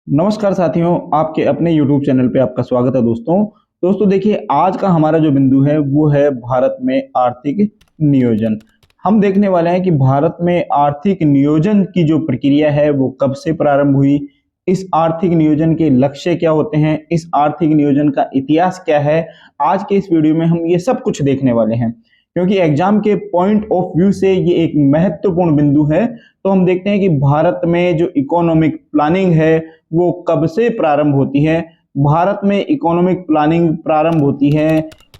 नमस्कार साथियों, आपके अपने YouTube चैनल पे आपका स्वागत है दोस्तों देखिए, आज का हमारा जो बिंदु है वो है भारत में आर्थिक नियोजन। हम देखने वाले हैं कि भारत में आर्थिक नियोजन की जो प्रक्रिया है वो कब से प्रारंभ हुई, इस आर्थिक नियोजन के लक्ष्य क्या होते हैं, इस आर्थिक नियोजन का इतिहास क्या है। आज के इस वीडियो में हम ये सब कुछ देखने वाले हैं, क्योंकि एग्जाम के पॉइंट ऑफ व्यू से ये एक महत्वपूर्ण बिंदु है। तो हम देखते हैं कि भारत में जो इकोनॉमिक प्लानिंग है वो कब से प्रारंभ होती है। भारत में इकोनॉमिक प्लानिंग प्रारंभ होती है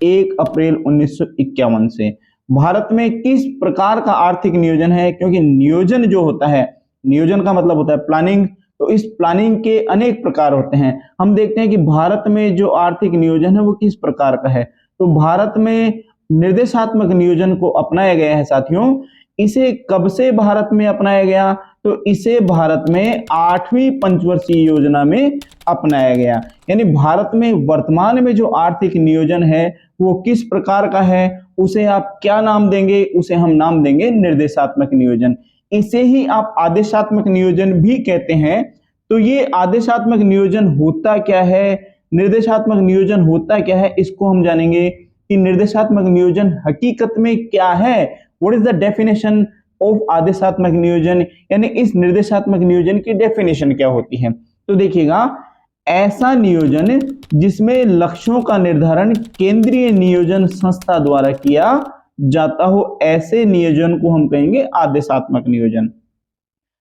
1 अप्रैल 1951 से। भारत में किस प्रकार का आर्थिक नियोजन है, क्योंकि नियोजन जो होता है, नियोजन का मतलब होता है प्लानिंग, तो इस प्लानिंग के अनेक प्रकार होते हैं। हम देखते हैं कि भारत में जो आर्थिक नियोजन है वो किस प्रकार का है। तो भारत में निर्देशात्मक नियोजन को अपनाया गया है साथियों। इसे कब से भारत में अपनाया गया, तो इसे भारत में 8वीं पंचवर्षीय योजना में अपनाया गया। यानी भारत में वर्तमान में जो आर्थिक नियोजन है वो किस प्रकार का है, उसे आप क्या नाम देंगे, उसे हम नाम देंगे निर्देशात्मक नियोजन। इसे ही आप आदेशात्मक नियोजन भी कहते हैं। तो ये आदेशात्मक नियोजन होता क्या है, निर्देशात्मक नियोजन होता क्या है, इसको हम जानेंगे कि निर्देशात्मक नियोजन हकीकत में क्या है। What is the definition of आदेशात्मक नियोजन, यानी इस निर्देशात्मक नियोजन की डेफिनेशन क्या होती है। तो देखिएगा, ऐसा नियोजन जिसमें लक्ष्यों का निर्धारण केंद्रीय नियोजन संस्था द्वारा किया जाता हो, ऐसे नियोजन को हम कहेंगे आदेशात्मक नियोजन।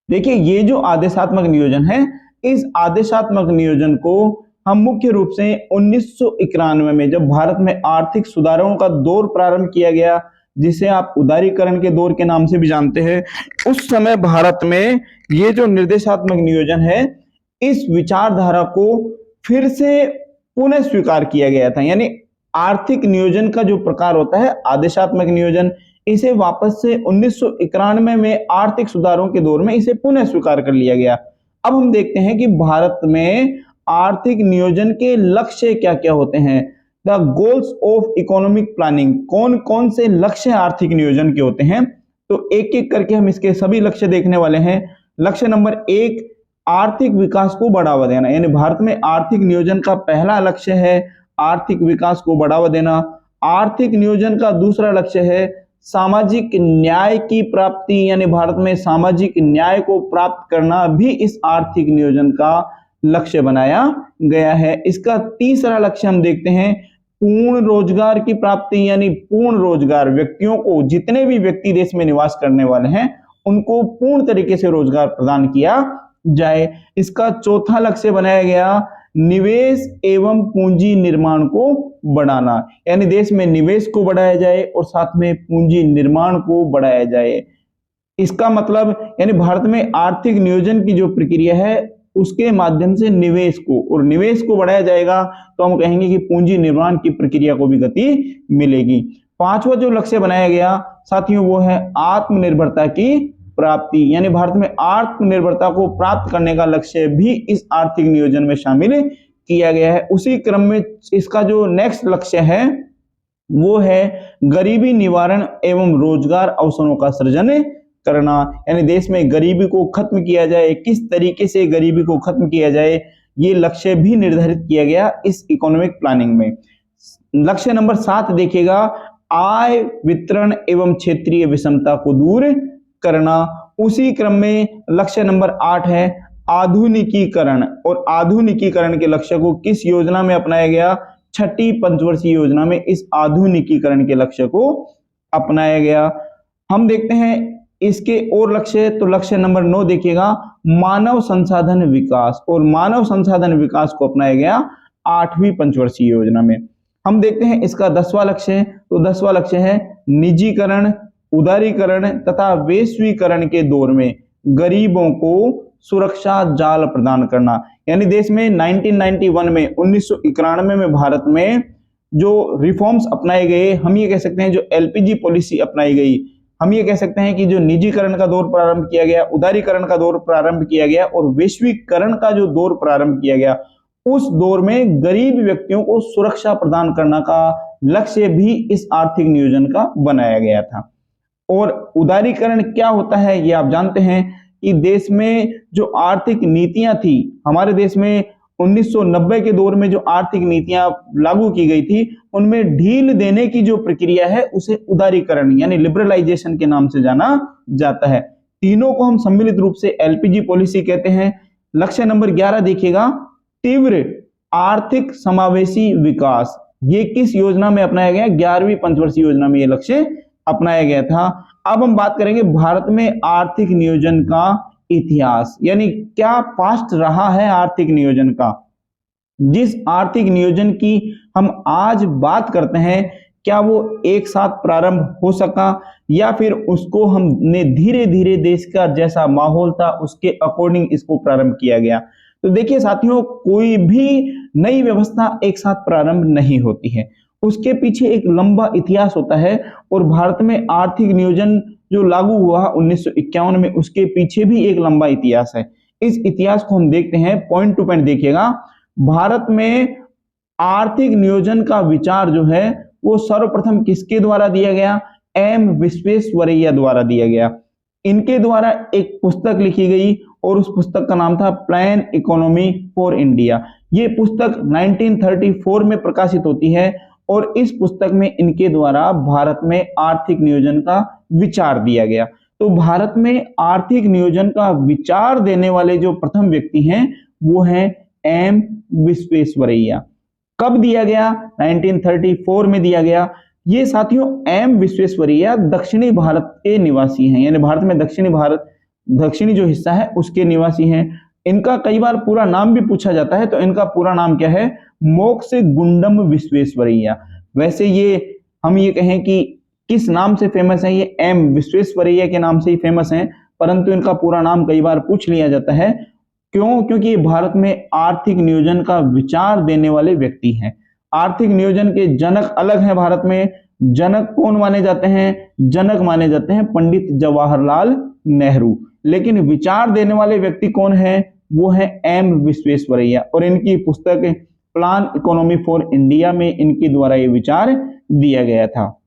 देखिए, ये जो आदेशात्मक नियोजन है, इस आदेशात्मक नियोजन को हम मुख्य रूप से 1991 में, जब भारत में आर्थिक सुधारों का दौर प्रारंभ किया गया, जिसे आप उदारीकरण के दौर के नाम से भी जानते हैं, उस समय भारत में ये जो निर्देशात्मक नियोजन है, इस विचारधारा को फिर से पुनः स्वीकार किया गया था। यानी आर्थिक नियोजन का जो प्रकार होता है आदेशात्मक नियोजन, इसे वापस से 1991 में आर्थिक सुधारों के दौर में इसे पुनः स्वीकार कर लिया गया। अब हम देखते हैं कि भारत में आर्थिक नियोजन के लक्ष्य क्या क्या होते हैं। The goals of economic planning, कौन कौन से लक्ष्य आर्थिक नियोजन के होते हैं, तो एक एक करके हम इसके सभी लक्ष्य देखने वाले हैं। लक्ष्य नंबर 1, आर्थिक विकास को बढ़ावा देना। यानी भारत में आर्थिक नियोजन का पहला लक्ष्य है आर्थिक विकास को बढ़ावा देना। आर्थिक नियोजन का दूसरा लक्ष्य है सामाजिक न्याय की प्राप्ति, यानी भारत में सामाजिक न्याय को प्राप्त करना भी इस आर्थिक नियोजन का लक्ष्य बनाया गया है। इसका तीसरा लक्ष्य हम देखते हैं पूर्ण रोजगार की प्राप्ति, यानी पूर्ण रोजगार, व्यक्तियों को, जितने भी व्यक्ति देश में निवास करने वाले हैं उनको पूर्ण तरीके से रोजगार प्रदान किया जाए। इसका चौथा लक्ष्य बनाया गया निवेश एवं पूंजी निर्माण को बढ़ाना, यानी देश में निवेश को बढ़ाया जाए और साथ में पूंजी निर्माण को बढ़ाया जाए। इसका मतलब, यानी भारत में आर्थिक नियोजन की जो प्रक्रिया है उसके माध्यम से निवेश को, और निवेश को बढ़ाया जाएगा तो हम कहेंगे कि पूंजी निर्माण की प्रक्रिया को भी गति मिलेगी। पांचवा जो लक्ष्य बनाया गया साथियों वो है आत्मनिर्भरता की प्राप्ति, यानी भारत में आत्मनिर्भरता को प्राप्त करने का लक्ष्य भी इस आर्थिक नियोजन में शामिल किया गया है। उसी क्रम में इसका जो नेक्स्ट लक्ष्य है वो है गरीबी निवारण एवं रोजगार अवसरों का सृजन करना, यानी देश में गरीबी को खत्म किया जाए, किस तरीके से गरीबी को खत्म किया जाए, ये लक्ष्य भी निर्धारित किया गया इस इकोनॉमिक प्लानिंग में। लक्ष्य नंबर 7 देखिएगा, आय वितरण एवं क्षेत्रीय विषमता को दूर करना। उसी क्रम में लक्ष्य नंबर 8 है आधुनिकीकरण, और आधुनिकीकरण के लक्ष्य को किस योजना में अपनाया गया, छठी पंचवर्षीय योजना में इस आधुनिकीकरण के लक्ष्य को अपनाया गया। हम देखते हैं इसके और लक्ष्य, तो लक्ष्य नंबर 9 देखिएगा मानव संसाधन विकास, और मानव संसाधन विकास को अपनाया गया 8वीं पंचवर्षीय योजना में। हम देखते हैं इसका 10वां लक्ष्य, तो 10वां लक्ष्य है निजीकरण, उदारीकरण तथा वैश्वीकरण के दौर में गरीबों को सुरक्षा जाल प्रदान करना। यानी देश में 1991 में 1991 में भारत में जो रिफॉर्म्स अपनाए गए, हम ये कह सकते हैं जो एलपीजी पॉलिसी अपनाई गई, हम ये कह सकते हैं कि जो निजीकरण का दौर प्रारंभ किया गया, उदारीकरण का दौर प्रारंभ किया गया और वैश्वीकरण का जो दौर प्रारंभ किया गया, उस दौर में गरीब व्यक्तियों को सुरक्षा प्रदान करने का लक्ष्य भी इस आर्थिक नियोजन का बनाया गया था। और उदारीकरण क्या होता है ये आप जानते हैं कि देश में जो आर्थिक नीतियां थी, हमारे देश में 1990 के दौर में जो आर्थिक नीतियां लागू की गई थी, उनमें ढील देने की जो प्रक्रिया है उसे उदारीकरण यानी लिबरलाइजेशन के नाम से जाना जाता है। तीनों को हम सम्मिलित रूप से एलपीजी पॉलिसी कहते हैं। लक्ष्य नंबर 11 देखिएगा, तीव्र आर्थिक समावेशी विकास। ये किस योजना में अपनाया गया? 11वीं पंचवर्षीय योजना में ये लक्ष्य अपनाया गया था। अब हम बात करेंगे भारत में आर्थिक नियोजन का इतिहास, यानी क्या पास्ट रहा है आर्थिक नियोजन का। जिस आर्थिक नियोजन की हम आज बात करते हैं, क्या वो एक साथ प्रारंभ हो सका या फिर उसको हमने धीरे धीरे देश का जैसा माहौल था उसके अकॉर्डिंग इसको प्रारंभ किया गया। तो देखिए साथियों, कोई भी नई व्यवस्था एक साथ प्रारंभ नहीं होती है, उसके पीछे एक लंबा इतिहास होता है। और भारत में आर्थिक नियोजन जो लागू हुआ 1951 में, उसके पीछे भी एक लंबा इतिहास है। इस इतिहास को हम देखते हैं, पॉइंट टू पॉइंट देखिएगा। भारत में आर्थिक नियोजन का विचार जो है वो सर्वप्रथम किसके द्वारा दिया गया? एम विश्वेश्वरैया द्वारा दिया गया। इनके द्वारा एक पुस्तक लिखी गई और उस पुस्तक का नाम था प्लान इकोनॉमी फॉर इंडिया। ये पुस्तक 1934 में प्रकाशित होती है और इस पुस्तक में इनके द्वारा भारत में आर्थिक नियोजन का विचार दिया गया। तो भारत में आर्थिक नियोजन का विचार देने वाले जो प्रथम व्यक्ति हैं वो हैं एम विश्वेश्वरैया। कब दिया गया? 1934 में दिया गया। ये साथियों एम विश्वेश्वरैया दक्षिणी भारत के निवासी हैं, यानी भारत में दक्षिणी जो हिस्सा है उसके निवासी हैं। इनका कई बार पूरा नाम भी पूछा जाता है, तो इनका पूरा नाम क्या है? मोक्ष गुंडम विश्वेश्वरैया। वैसे ये हम ये कहें कि किस नाम से फेमस है, ये एम विश्वेश्वरैया के नाम से ही फेमस हैं, परंतु इनका पूरा नाम कई बार पूछ लिया जाता है। क्यों? क्योंकि ये भारत में आर्थिक नियोजन का विचार देने वाले व्यक्ति हैं। आर्थिक नियोजन के जनक अलग हैं भारत में। जनक कौन माने जाते हैं? जनक माने जाते हैं पंडित जवाहरलाल नेहरू। लेकिन विचार देने वाले व्यक्ति कौन है? वो है एम विश्वेश्वरैया। और इनकी पुस्तक प्लान इकोनॉमी फॉर इंडिया में इनके द्वारा ये विचार दिया गया था।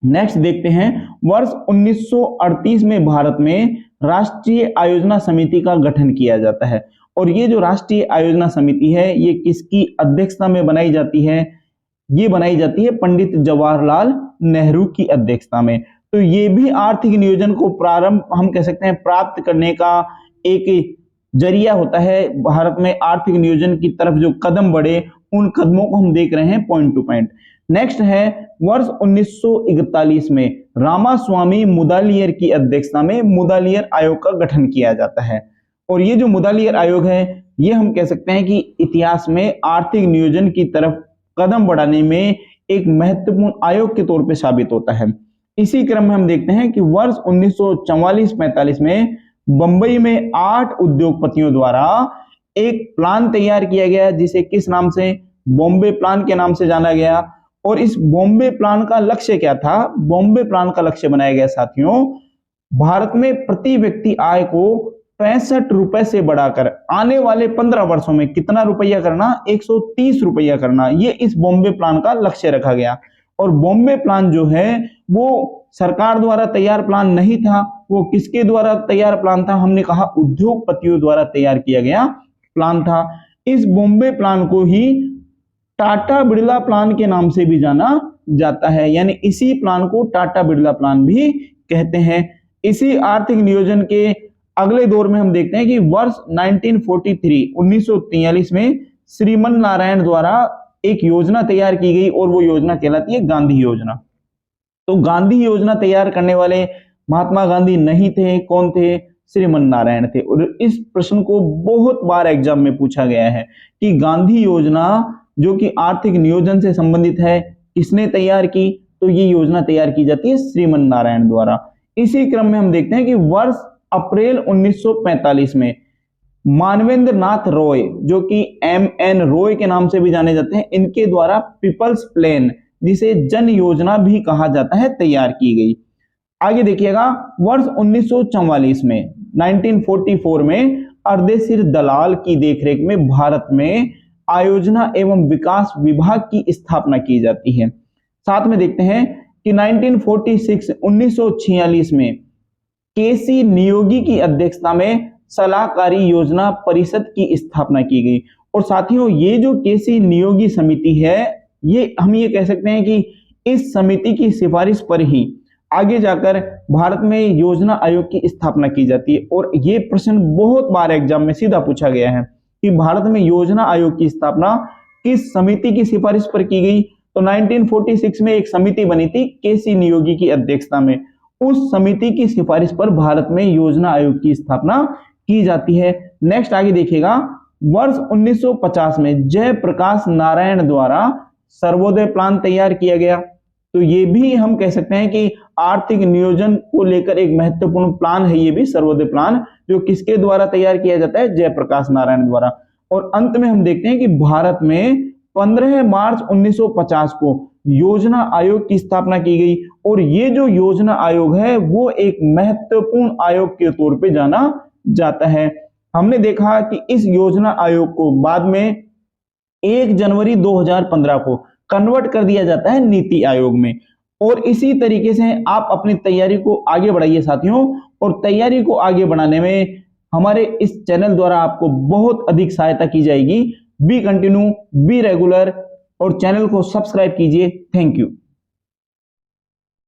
नेक्स्ट देखते हैं, वर्ष 1938 में भारत में राष्ट्रीय आयोजना समिति का गठन किया जाता है। और ये जो राष्ट्रीय आयोजना समिति है ये किसकी अध्यक्षता में बनाई जाती है? ये बनाई जाती है पंडित जवाहरलाल नेहरू की अध्यक्षता में। तो ये भी आर्थिक नियोजन को प्रारंभ हम कह सकते हैं प्राप्त करने का एक जरिया होता है। भारत में आर्थिक नियोजन की तरफ जो कदम बढ़े उन कदमों को हम देख रहे हैं पॉइंट टू पॉइंट। नेक्स्ट है, वर्ष 1941 में रामास्वामी मुदालियर की अध्यक्षता में मुदालियर आयोग का गठन किया जाता है। और ये जो मुदालियर आयोग है ये हम कह सकते हैं कि इतिहास में आर्थिक नियोजन की तरफ कदम बढ़ाने में एक महत्वपूर्ण आयोग के तौर पे साबित होता है। इसी क्रम में हम देखते हैं कि वर्ष 1944-45 में बंबई में 8 उद्योगपतियों द्वारा एक प्लान तैयार किया गया जिसे किस नाम से? बॉम्बे प्लान के नाम से जाना गया। और इस बॉम्बे प्लान का लक्ष्य क्या था? बॉम्बे प्लान का लक्ष्य बनाया गया साथियों, भारत में प्रति व्यक्ति आय को 65 रुपए से बढ़ाकर आने वाले 15 वर्षों में कितना रुपया करना? 130 रुपया करना। ये इस बॉम्बे प्लान का लक्ष्य रखा गया। और बॉम्बे प्लान जो है वो सरकार द्वारा तैयार प्लान नहीं था, वो किसके द्वारा तैयार प्लान था? हमने कहा उद्योगपतियों द्वारा तैयार किया गया प्लान था। इस बॉम्बे प्लान को ही टाटा बिरला प्लान के नाम से भी जाना जाता है, यानी इसी प्लान को टाटा बिरला प्लान भी कहते हैं। इसी आर्थिक नियोजन के अगले दौर में हम देखते हैं कि वर्ष 1943 में श्रीमन नारायण द्वारा एक योजना तैयार की गई और वो योजना कहलाती है गांधी योजना। तो गांधी योजना तैयार करने वाले महात्मा गांधी नहीं थे, कौन थे? श्रीमन नारायण थे। और इस प्रश्न को बहुत बार एग्जाम में पूछा गया है कि गांधी योजना जो कि आर्थिक नियोजन से संबंधित है किसने तैयार की? तो ये योजना तैयार की जाती है श्रीमन नारायण द्वारा। इसी क्रम में हम देखते हैं कि वर्ष अप्रैल 1945 में मानवेंद्र नाथ रॉय, जो कि MN रॉय के नाम से भी जाने जाते हैं, इनके द्वारा पीपल्स प्लान, जिसे जन योजना भी कहा जाता है, तैयार की गई। आगे देखिएगा, वर्ष 1944 में 1944 में अर्देशीर दलाल की देखरेख में भारत में आयोजना एवं विकास विभाग की स्थापना की जाती है। साथ में देखते हैं कि 1946 1946 में केसी नियोगी की अध्यक्षता में सलाहकारी योजना परिषद की स्थापना की गई। और साथियों, ये जो केसी नियोगी समिति है, ये हम ये कह सकते हैं कि इस समिति की सिफारिश पर ही आगे जाकर भारत में योजना आयोग की स्थापना की जाती है। और ये प्रश्न बहुत बार एग्जाम में सीधा पूछा गया है कि भारत में योजना आयोग की स्थापना किस समिति की सिफारिश पर की गई। तो 1946 में एक समिति बनी थी केसी नियोगी की अध्यक्षता में, उस समिति की सिफारिश पर भारत में योजना आयोग की स्थापना की जाती है। नेक्स्ट आगे देखिएगा, वर्ष 1950 में जयप्रकाश नारायण द्वारा सर्वोदय प्लान तैयार किया गया। तो ये भी हम कह सकते हैं कि आर्थिक नियोजन को लेकर एक महत्वपूर्ण प्लान है, ये भी सर्वोदय प्लान, जो किसके द्वारा तैयार किया जाता है, जयप्रकाश नारायण द्वारा। और अंत में हम देखते हैं कि भारत में 15 मार्च 1950 को योजना आयोग की स्थापना की गई। और ये जो योजना आयोग है वो एक महत्वपूर्ण आयोग के तौर पे जाना जाता है। हमने देखा कि इस योजना आयोग को बाद में 1 जनवरी 2015 को कन्वर्ट कर दिया जाता है नीति आयोग में। और इसी तरीके से आप अपनी तैयारी को आगे बढ़ाइए साथियों, और तैयारी को आगे बढ़ाने में हमारे इस चैनल द्वारा आपको बहुत अधिक सहायता की जाएगी। बी कंटिन्यू, बी रेगुलर, और चैनल को सब्सक्राइब कीजिए। Thank you.